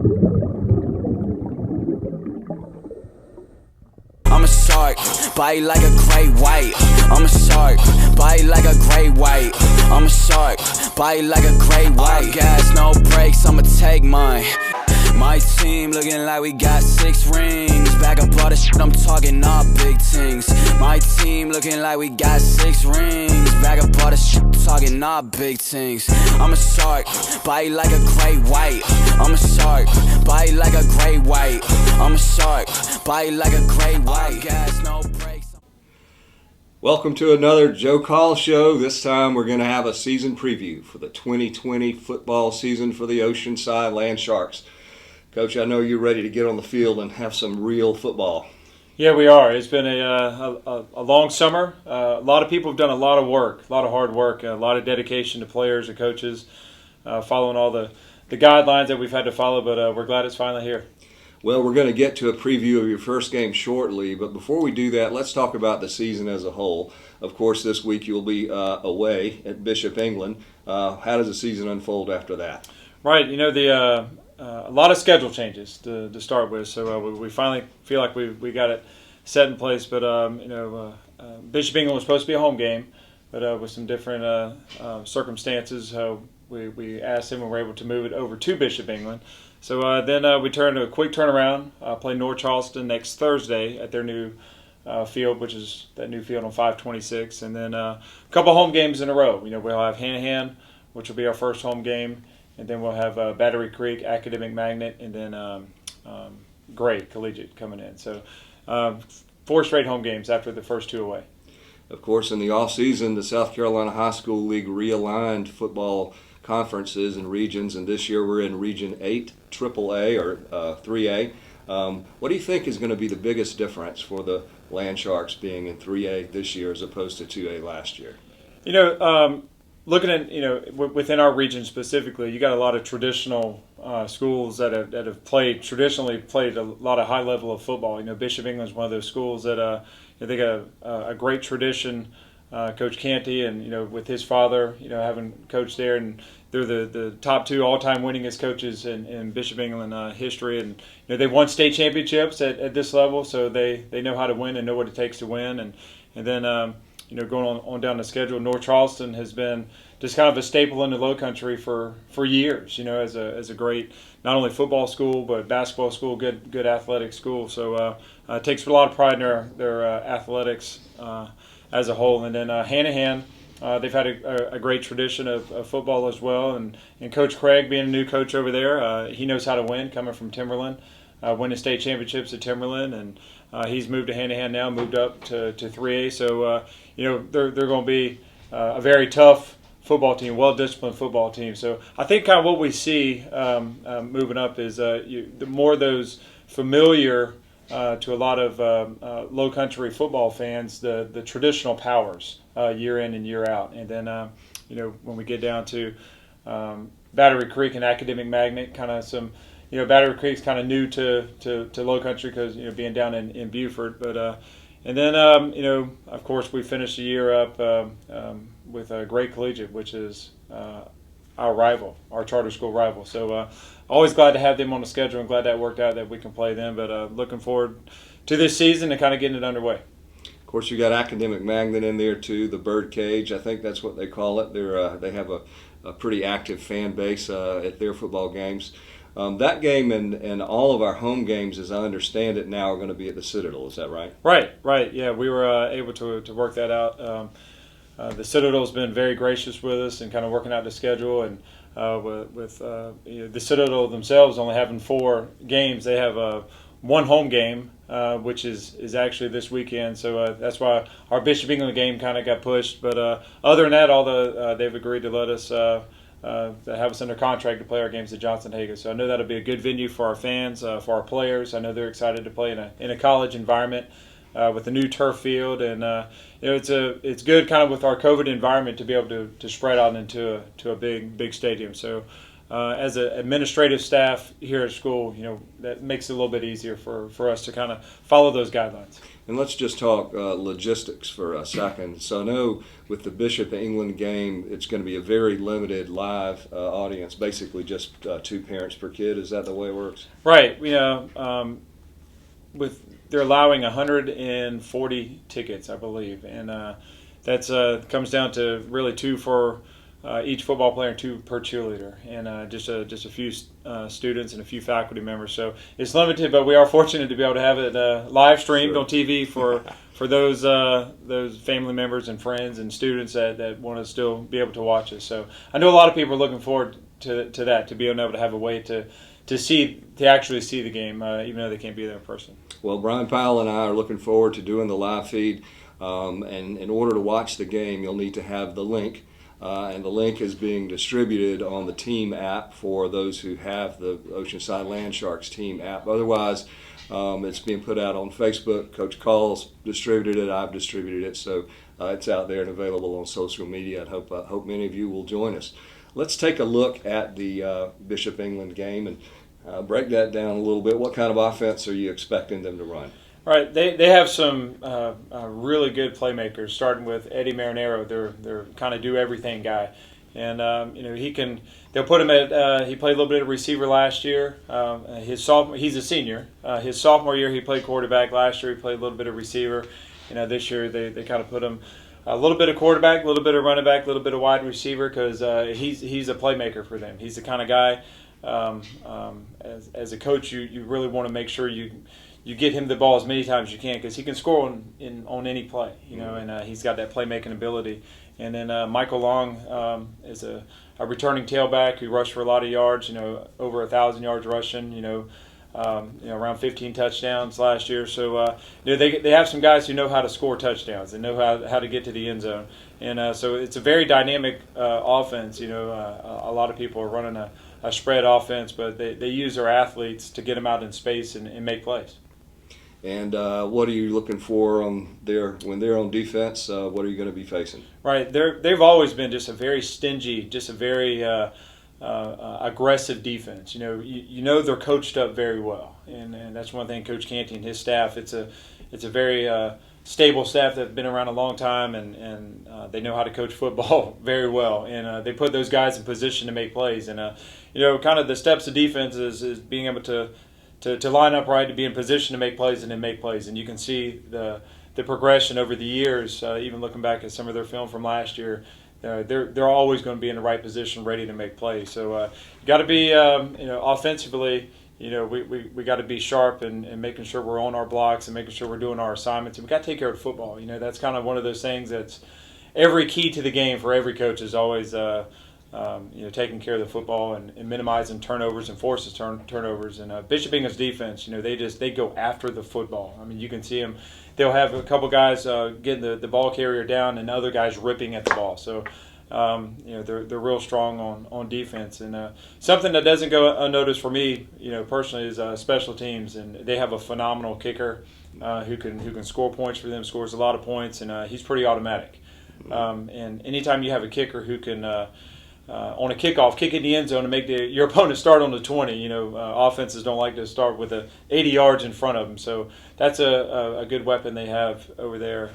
I'm a shark, bite like a great white. I'm a shark, bite like a great white. I'm a shark, bite like a great white. Gas, no brakes, I'ma take mine. My team looking like we got 6 rings. Back up all the shit, I'm talking all big things. My team looking like we got 6 rings. Back up all the shit, talking all big things. I'm a shark, bite like a great white. I'm a shark, bite like a great white. I'm a shark, bite like a great white. Gas, no brakes. Welcome to another Joe Call Show. This time we're going to have a season preview for the 2020 football season for the Oceanside Land Sharks. Coach, I know you're ready to get on the field and have some real football. Yeah, we are. It's been a long summer. A lot of people have done a lot of work, a lot of hard work, a lot of dedication to players and coaches, following all the guidelines that we've had to follow, but we're glad it's finally here. Well, we're going to get to a preview of your first game shortly, but before we do that, let's talk about the season as a whole. Of course, this week you'll be away at Bishop England. How does the season unfold after that? Right. You know, a lot of schedule changes to start with, so we finally feel like we got it set in place. But Bishop England was supposed to be a home game, but with some different circumstances, we asked him and were able to move it over to Bishop England. So then we turned a quick turnaround, play North Charleston next Thursday at their new field, which is that new field on 526, and then a couple home games in a row. You know, we'll have Hanahan, which will be our first home game. And then we'll have Battery Creek, Academic Magnet, and then Gray Collegiate coming in. So 4 straight home games after the first 2 away. Of course, in the off-season, the South Carolina High School League realigned football conferences and regions, and this year we're in Region 8, AAA, or 3A. What do you think is going to be the biggest difference for the Land Sharks being in 3A this year as opposed to 2A last year? You know, looking at, within our region specifically, you got a lot of traditional schools that have traditionally played a lot of high level of football. You know, Bishop England is one of those schools that they got a great tradition. Coach Canty, and with his father, having coached there, and they're the top 2 all-time winningest coaches in Bishop England history, and they've won state championships at this level, so they know how to win and know what it takes to win, and then going on down the schedule, North Charleston has been just kind of a staple in the Low Country for years. As a great not only football school but basketball school, good athletic school. So it takes a lot of pride in their athletics as a whole. And then Hanahan, they've had a great tradition of football as well. And Coach Craig, being a new coach over there, he knows how to win, coming from Timberland, winning state championships at Timberland, and he's moved to Hanahan now, moved up to 3A. So they're going to be a very tough football team, well-disciplined football team. So I think kind of what we see moving up is the more those familiar to a lot of low country football fans, the traditional powers year in and year out. And then when we get down to Battery Creek and Academic Magnet, kind of some Battery Creek's kind of new to low country because being down in Beaufort, but and then of course we finished the year up with a Gray Collegiate, which is our rival, our charter school rival. So always glad to have them on the schedule and glad that worked out that we can play them. But looking forward to this season and kind of getting it underway. Of course, you got Academic Magnet in there too, the Bird Cage. I think that's what they call it. They have a pretty active fan base at their football games. That game and all of our home games, as I understand it now, are going to be at the Citadel. Is that right? Right. Yeah, we were able to work that out. The Citadel's been very gracious with us and kind of working out the schedule. And with the Citadel themselves only having 4 games, they have one home game, which is actually this weekend. So that's why our Bishop England game kind of got pushed. But other than that, they've agreed to let us have us under contract to play our games at Johnson-Hagan. So I know that'll be a good venue for our fans, for our players. I know they're excited to play in a college environment with a new turf field, and it's good kind of with our COVID environment to be able to spread out into a big stadium. So as an administrative staff here at school, that makes it a little bit easier for us to kind of follow those guidelines. And let's just talk logistics for a second. So I know with the Bishop England game, it's going to be a very limited live audience, basically just 2 parents per kid. Is that the way it works? Right. They're allowing 140 tickets, I believe, and that's comes down to really 2 for each football player and 2 per cheerleader, and just a few students and a few faculty members. So it's limited, but we are fortunate to be able to have it live streamed on TV for those family members and friends and students that want to still be able to watch us. So I know a lot of people are looking forward to that, to being able to have a way to actually see the game, even though they can't be there in person. Well, Brian Powell and I are looking forward to doing the live feed, and in order to watch the game, you'll need to have the link. And the link is being distributed on the team app for those who have the Oceanside Land Sharks team app. Otherwise, it's being put out on Facebook. Coach Call's distributed it. I've distributed it. So it's out there and available on social media. I hope many of you will join us. Let's take a look at the Bishop England game and break that down a little bit. What kind of offense are you expecting them to run? All right, they have some really good playmakers, starting with Eddie Marinero. They're kind of do everything guy, and they'll put him at. He played a little bit of receiver last year. He's a senior. His sophomore year he played quarterback. Last year he played a little bit of receiver. This year they kind of put him a little bit of quarterback, a little bit of running back, a little bit of wide receiver, because he's a playmaker for them. He's the kind of guy. As a coach, you really want to make sure you get him the ball as many times as you can, because he can score on any play, and he's got that playmaking ability. And then Michael Long is a returning tailback who rushed for a lot of yards, over 1,000 yards rushing, around 15 touchdowns last year. So they have some guys who know how to score touchdowns and know how to get to the end zone. And so it's a very dynamic offense. A lot of people are running a spread offense, but they use their athletes to get them out in space and make plays. And what are you looking for when they're on defense? What are you going to be facing? Right, they've always been just a very stingy, just a very aggressive defense. They're coached up very well, and that's one thing. Coach Canty and his staff, it's a very stable staff that's been around a long time, and they know how to coach football very well, and they put those guys in position to make plays. And kind of the steps of defense is being able to line up right, to be in position to make plays and then make plays. And you can see the progression over the years, even looking back at some of their film from last year. They're always going to be in the right position, ready to make plays. So you got to be, offensively, we got to be sharp and making sure we're on our blocks and making sure we're doing our assignments. And we got to take care of football. That's kind of one of those things that's every key to the game for every coach is always taking care of the football and minimizing turnovers and forces turnovers. And Bishop England's defense, they go after the football. I mean, you can see them. They'll have a couple guys getting the ball carrier down and other guys ripping at the ball. So, they're real strong on defense. And something that doesn't go unnoticed for me, personally, is special teams. And they have a phenomenal kicker who can score points for them, scores a lot of points, and he's pretty automatic. And anytime you have a kicker who can on a kickoff, kick in the end zone and make your opponent start on the 20. Offenses don't like to start with 80 yards in front of them. So that's a good weapon they have over there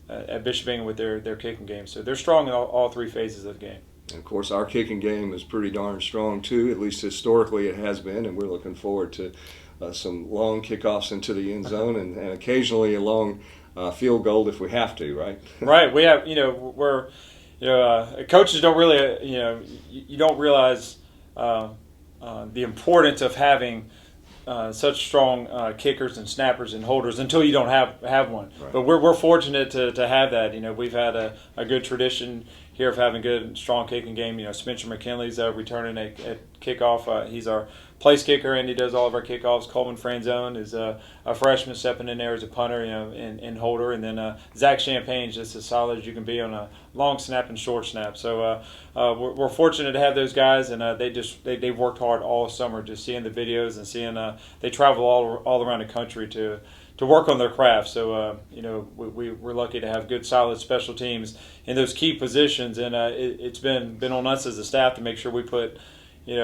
at Bishop England with their kicking game. So they're strong in all 3 phases of the game. And of course, our kicking game is pretty darn strong too. At least historically, it has been, and we're looking forward to some long kickoffs into the end zone and occasionally a long field goal if we have to. Right. Right. We have. We're. Coaches don't really, you don't realize the importance of having such strong kickers and snappers and holders until you don't have one. Right. But we're fortunate to have that. We've had a good tradition here of having good, strong kicking game. Spencer McKinley's returning at kickoff. He's our place kicker, and he does all of our kickoffs. Coleman Franzone is a freshman stepping in there as a punter, and holder. And then Zach Champagne's just as solid as you can be on a long snap and short snap. So we're fortunate to have those guys, and they've worked hard all summer, just seeing the videos and seeing they travel all around the country to work on their craft. So we're lucky to have good, solid special teams in those key positions, and it's been on us as a staff to make sure we put 8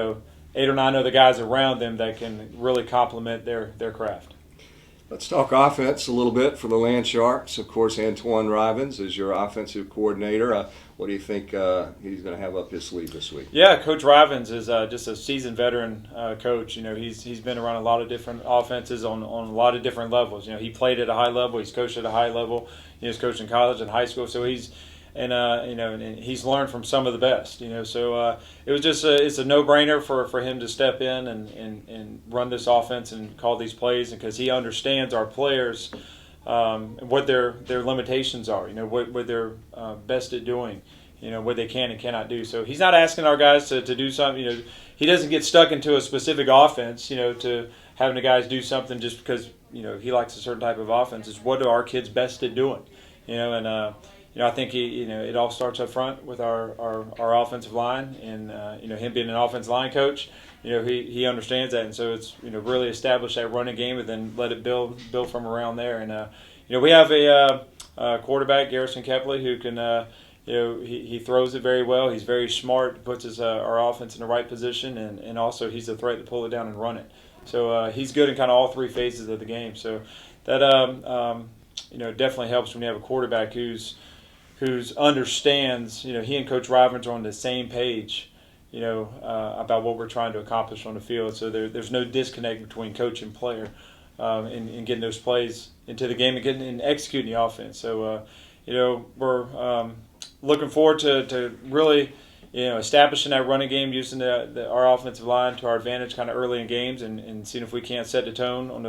or 9 other guys around them that can really complement their craft. Let's talk offense a little bit for the Land Sharks. Of course, Antoine Rivens is your offensive coordinator. What do you think he's going to have up his sleeve this week? Yeah, Coach Rivens is just a seasoned veteran coach. He's been around a lot of different offenses on a lot of different levels. He played at a high level. He's coached at a high level. He's coached in college and high school. So he's and he's learned from some of the best. So it was just it's a no-brainer for him to step in and run this offense and call these plays, because he understands our players, what their limitations are. What they're best at doing. What they can and cannot do. So he's not asking our guys to do something. He doesn't get stuck into a specific offense. To having the guys do something just because he likes a certain type of offense. It's what are our kids best at doing. I think it all starts up front with our offensive line, and him being an offensive line coach, he understands that, and so it's really establish that running game and then let it build from around there. And we have a quarterback, Garrison Kepley, who can he throws it very well. He's very smart, puts our offense in the right position, and also he's a threat to pull it down and run it. So he's good in kind of all three phases of the game. So that definitely helps when you have a quarterback who's understands. He and Coach Rivens are on the same page. About what we're trying to accomplish on the field. So there's no disconnect between coach and player in getting those plays into the game and getting and executing the offense. So we're looking forward to really establishing that running game, using our offensive line to our advantage kind of early in games, and seeing if we can't set the tone on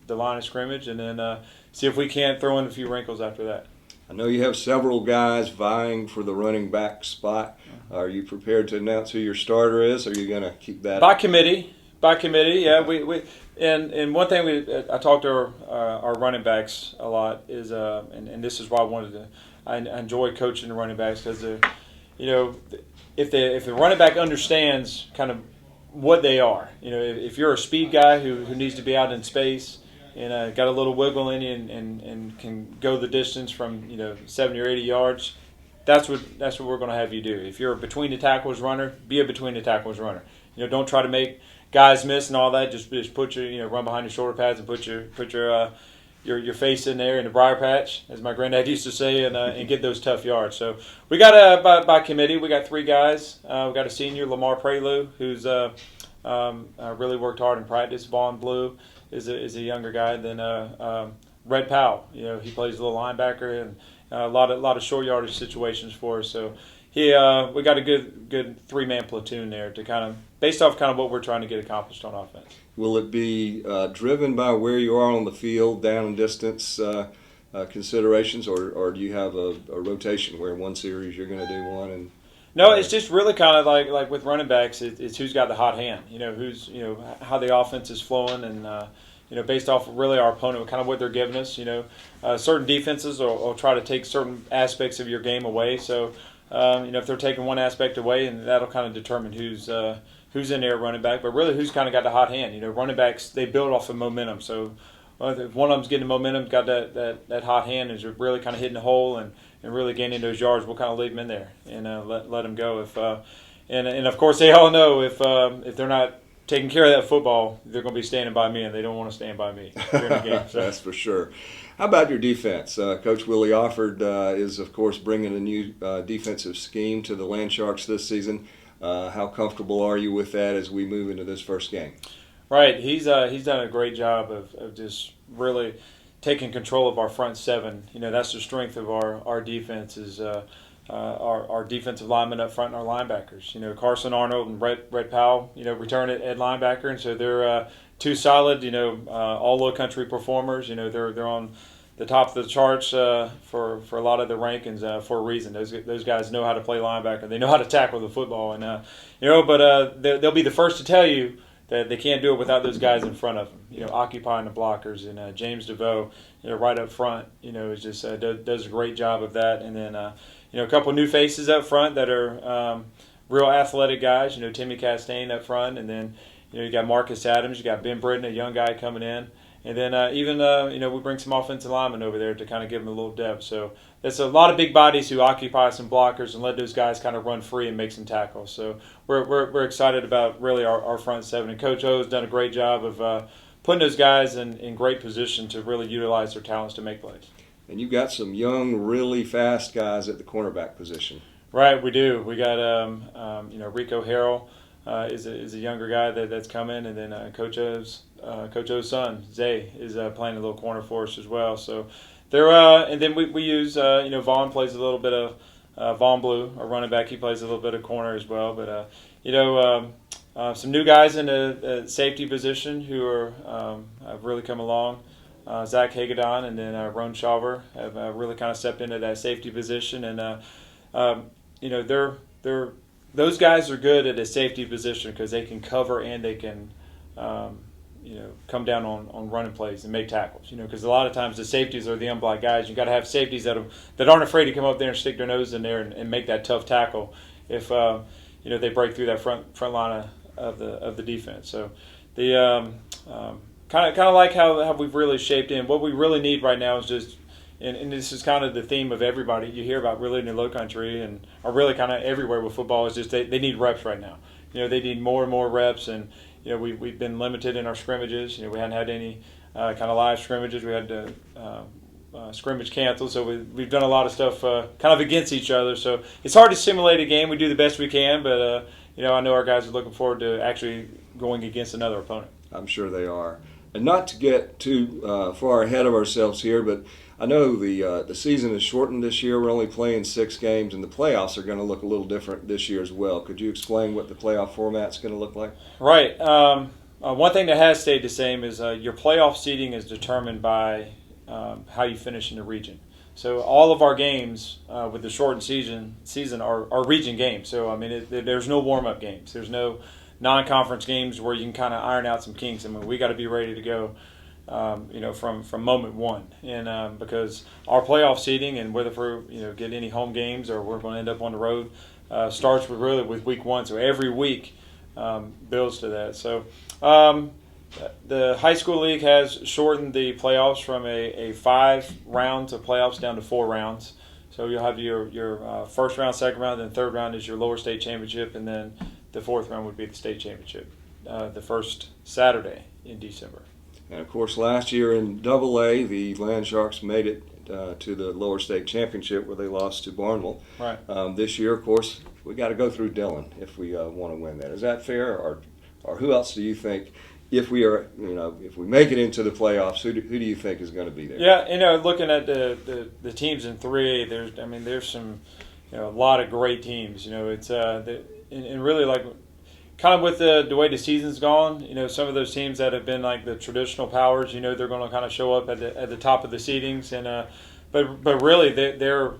the line of scrimmage, and then see if we can't throw in a few wrinkles after that. I know you have several guys vying for the running back spot. Are you prepared to announce who your starter is, or are you going to keep that? By committee, yeah. We and one thing I talked to our running backs a lot is and this is why I enjoy coaching the running backs, because if the running back understands kind of what they are, if you're a speed guy who needs to be out in space and got a little wiggle in you and can go the distance from 70 or 80 yards, that's what we're going to have you do. If you're a between the tackles runner, be a between the tackles runner. Don't try to make guys miss and all that. Just put your run behind your shoulder pads and put your face in there in the briar patch, as my granddad used to say, and get those tough yards. So we got by committee, we got 3 guys. We got a senior, Lamar Prelu, who's really worked hard in practice. Vaughn Blue is a younger guy. Then Red Powell, he plays a little linebacker and a lot of short yardage situations for us. So we got a good 3-man platoon there to kind of based off kind of what we're trying to get accomplished on offense. Will it be driven by where you are on the field, down and distance considerations, or do you have a rotation where one series you're going to do one and? No, it's just really kind of like with running backs, it's who's got the hot hand. Who's how the offense is flowing, and based off of really our opponent, kind of what they're giving us. Certain defenses will try to take certain aspects of your game away. So if they're taking one aspect away, and that'll kind of determine who's in there at running back, but really who's kind of got the hot hand. Running backs, they build off of momentum. So if one of them's getting the momentum, got that hot hand, is really kind of hitting the hole and really gaining those yards, we'll kind of leave them in there and let them go. And of course they all know if they're not taking care of that football, they're going to be standing by me, and they don't want to stand by me during the game. So. That's for sure. How about your defense? Coach Willie Offord is, of course, bringing a new defensive scheme to the Land Sharks this season. How comfortable are you with that as we move into this first game? Right. He's done a great job of just really taking control of our front seven. That's the strength of our defense is our defensive linemen up front and our linebackers. Carson Arnold and Red Powell, return at linebacker, and so they're 2 solid, all-low country performers. They're on the top of the charts for a lot of the rankings for a reason. Those guys know how to play linebacker. They know how to tackle the football, and but they'll be the first to tell you that they can't do it without those guys in front of them. Occupying the blockers, and James DeVoe, right up front, is just does a great job of that. And then a couple new faces up front that are real athletic guys. Timmy Castaigne up front, and then you got Marcus Adams, you got Ben Britton, a young guy coming in. And then even we bring some offensive linemen over there to kind of give them a little depth. So it's a lot of big bodies who occupy some blockers and let those guys kind of run free and make some tackles. So we're excited about really our front seven. And Coach O has done a great job of putting those guys in great position to really utilize their talents to make plays. And you've got some young, really fast guys at the cornerback position. Right, we do. We got Rico Harrell is a younger guy that's come in, and then Coach O's son Zay is playing a little corner for us as well. So they're and then we use Vaughn plays a little bit of Vaughn Blue, our running back. He plays a little bit of corner as well. But some new guys in the safety position who have really come along. Zach Hagedon and then Ron Shawver have really kind of stepped into that safety position, and those guys are good at a safety position because they can cover and they can come down on running plays and make tackles. Because a lot of times the safeties are the unblocked guys. You got to have safeties that aren't afraid to come up there and stick their nose in there and make that tough tackle if they break through that front line of the defense. So the kind of like how we've really shaped in. What we really need right now is just, and this is kind of the theme of everybody you hear about really in the Lowcountry and are really kind of everywhere with football, is just they need reps right now. They need more and more reps, and we've been limited in our scrimmages. We hadn't had any kind of live scrimmages. We had to scrimmage canceled, so we've done a lot of stuff kind of against each other. So it's hard to simulate a game. We do the best we can, but I know our guys are looking forward to actually going against another opponent. I'm sure they are. And not to get too far ahead of ourselves here, but I know the season is shortened this year. We're only playing 6 games, and the playoffs are going to look a little different this year as well. Could you explain what the playoff format's going to look like? Right. One thing that has stayed the same is your playoff seeding is determined by how you finish in the region. So all of our games with the shortened season are region games. So, there's no warm-up games. There's no non-conference games where you can kind of iron out some kinks. We got to be ready to go, from moment one. And because our playoff seeding and whether we're get any home games or we're going to end up on the road starts with week 1. So every week builds to that. So the high school league has shortened the playoffs from a 5 rounds of playoffs down to 4 rounds. So you'll have your first round, second round, and third round is your lower state championship, and then the 4th round would be the state championship, the first Saturday in December. And, of course, last year in AA, the Land Sharks made it to the lower state championship where they lost to Barnwell. Right. This year, of course, we got to go through Dillon if we want to win that. Is that fair, or who else do you think, if we make it into the playoffs, who do you think is going to be there? Yeah, looking at the teams in 3A, there's some a lot of great teams. It's and really like kind of with the way the season's gone, some of those teams that have been like the traditional powers, they're going to kind of show up at the top of the seedings, and but really there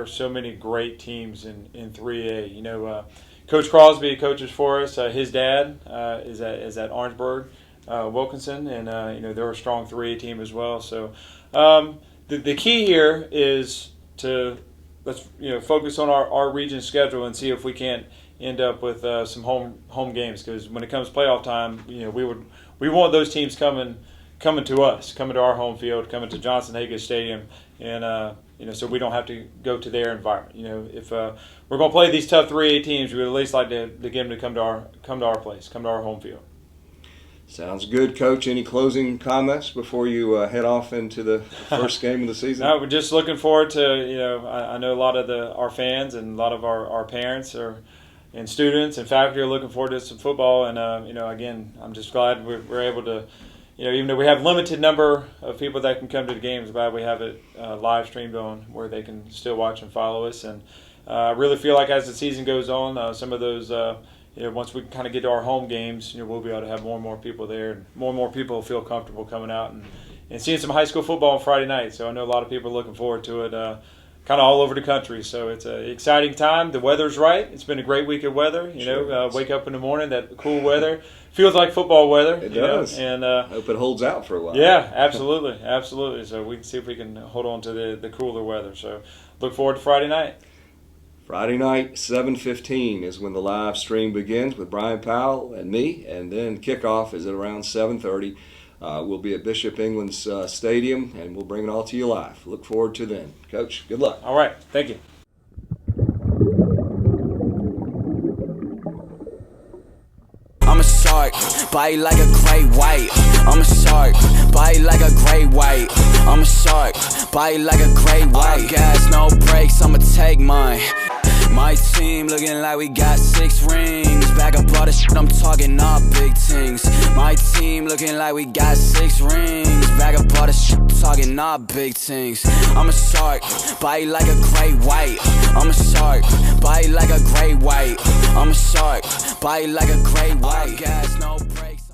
are so many great teams in 3A. Coach Crosby coaches for us. His dad is at Orangeburg, Wilkinson, and they're a strong 3A team as well. So the key here is to let's focus on our region schedule and see if we can't end up with some home games, because when it comes playoff time, we want those teams coming to us, coming to our home field, coming to Johnson Hagan Stadium, and so we don't have to go to their environment. If we're going to play these tough 3A teams, we would at least like to get them to come to our place, come to our home field. Sounds good, Coach. Any closing comments before you head off into the first game of the season? No, we're just looking forward to, I know a lot of our fans and a lot of our parents and students and faculty are looking forward to some football. And, again, I'm just glad we're able to, even though we have limited number of people that can come to the games, glad we have it live streamed on where they can still watch and follow us. And I really feel like as the season goes on, some of those once we kind of get to our home games, we'll be able to have more and more people there, and more people feel comfortable coming out and seeing some high school football on Friday night. So I know a lot of people are looking forward to it, kind of all over the country. So it's an exciting time. The weather's right. It's been a great week of weather. Wake up in the morning, that cool weather feels like football weather. It does. And I hope it holds out for a while. Yeah, absolutely. So we can see if we can hold on to the cooler weather. So look forward to Friday night. Friday night, 7:15 is when the live stream begins with Brian Powell and me, and then kickoff is at around 7:30. We'll be at Bishop England's stadium, and we'll bring it all to you live. Look forward to then. Coach, good luck. All right. Thank you. I'm a shark, bite like a great white. I'm a shark, bite like a great white. I'm a shark, bite like a great white. Gas, no brakes, I'ma take mine. My team looking like we got 6 rings. Back up all the shit, I'm talking all big things. My team looking like we got 6 rings. Back up all the shit, I'm talking all big things. I'm a shark, bite like a great white. I'm a shark, bite like a great white. I'm a shark, bite like a great white. Gas, no brakes.